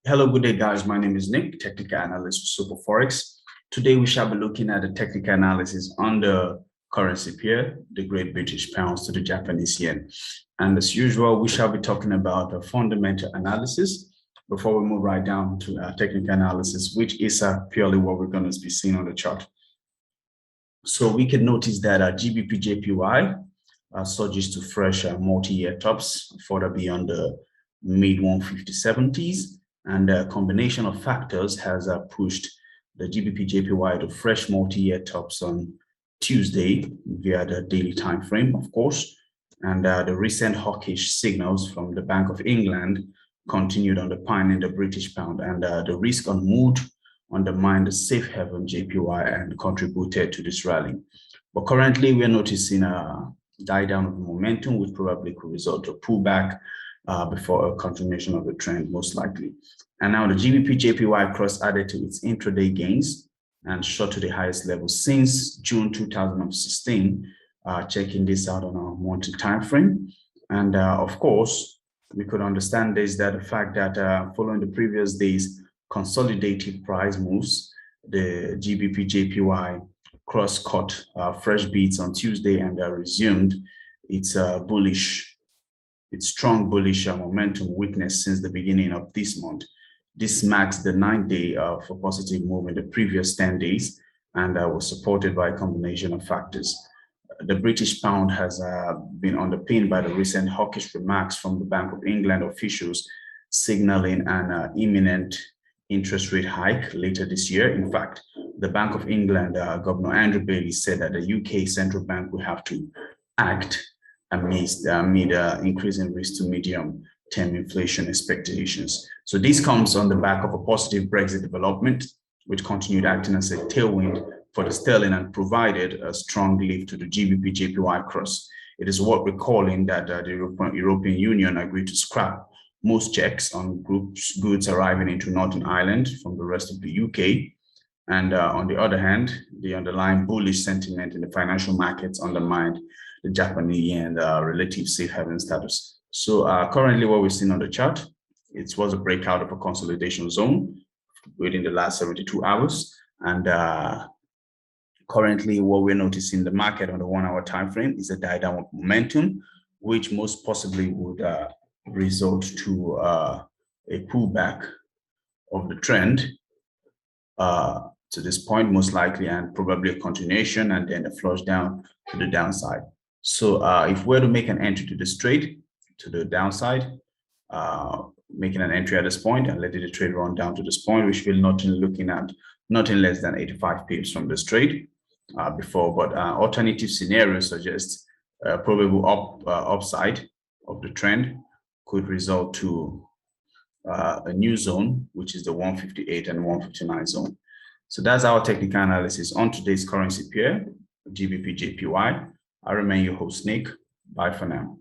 Hello, good day, guys. My name is Nick, technical analyst with SuperForex. Today, we shall be looking at the technical analysis on the currency pair, the Great British Pounds to the Japanese yen. And as usual, we shall be talking about a fundamental analysis before we move right down to our technical analysis, which is purely what we're going to be seeing on the chart. So we can notice that GBP JPY surges to fresh multi-year tops further beyond the mid 150-70s. And a combination of factors has pushed the GBP JPY to fresh multi-year tops on Tuesday via the daily time frame, of course. And the recent hawkish signals from the Bank of England continued underpinning the British pound, and the risk on mood undermined the safe haven JPY and contributed to this rally. But currently, we're noticing a die down of the momentum, which probably could result to a pullback before a continuation of the trend, most likely. And now the GBP JPY cross added to its intraday gains and shot to the highest level since June 2016, checking this out on our monthly time frame. And of course, we could understand this, that the fact that following the previous days consolidated price moves, the GBP JPY cross-cut fresh beats on Tuesday and resumed its strong bullish momentum witnessed since the beginning of this month. This marks the 9th day of a positive move in the previous 10 days and was supported by a combination of factors. The British pound has been underpinned by the recent hawkish remarks from the Bank of England officials signaling an imminent interest rate hike later this year. In fact, the Bank of England, Governor Andrew Bailey, said that the UK central bank will have to act amid increasing risk to medium-term inflation expectations. So this comes on the back of a positive Brexit development, which continued acting as a tailwind for the sterling and provided a strong lift to the GBP JPY cross. It is worth recalling that the European Union agreed to scrap most checks on goods arriving into Northern Ireland from the rest of the UK. And on the other hand, the underlying bullish sentiment in the financial markets undermined the Japanese yen relative safe haven status. So currently what we're seeing on the chart, it was a breakout of a consolidation zone within the last 72 hours. And currently what we're noticing in the market on the 1 hour time frame is a die down of momentum, which most possibly would result to a pullback of the trend to this point, most likely, and probably a continuation and then a flush down to the downside. So if we're to make an entry to this trade, to the downside, making an entry at this point and letting the trade run down to this point, which we're not looking at nothing less than 85 pips from this trade before. But alternative scenarios suggest probable upside of the trend could result to a new zone, which is the 158 and 159 zone. So that's our technical analysis on today's currency pair, GBP JPY. I remain your host, Nick. Bye for now.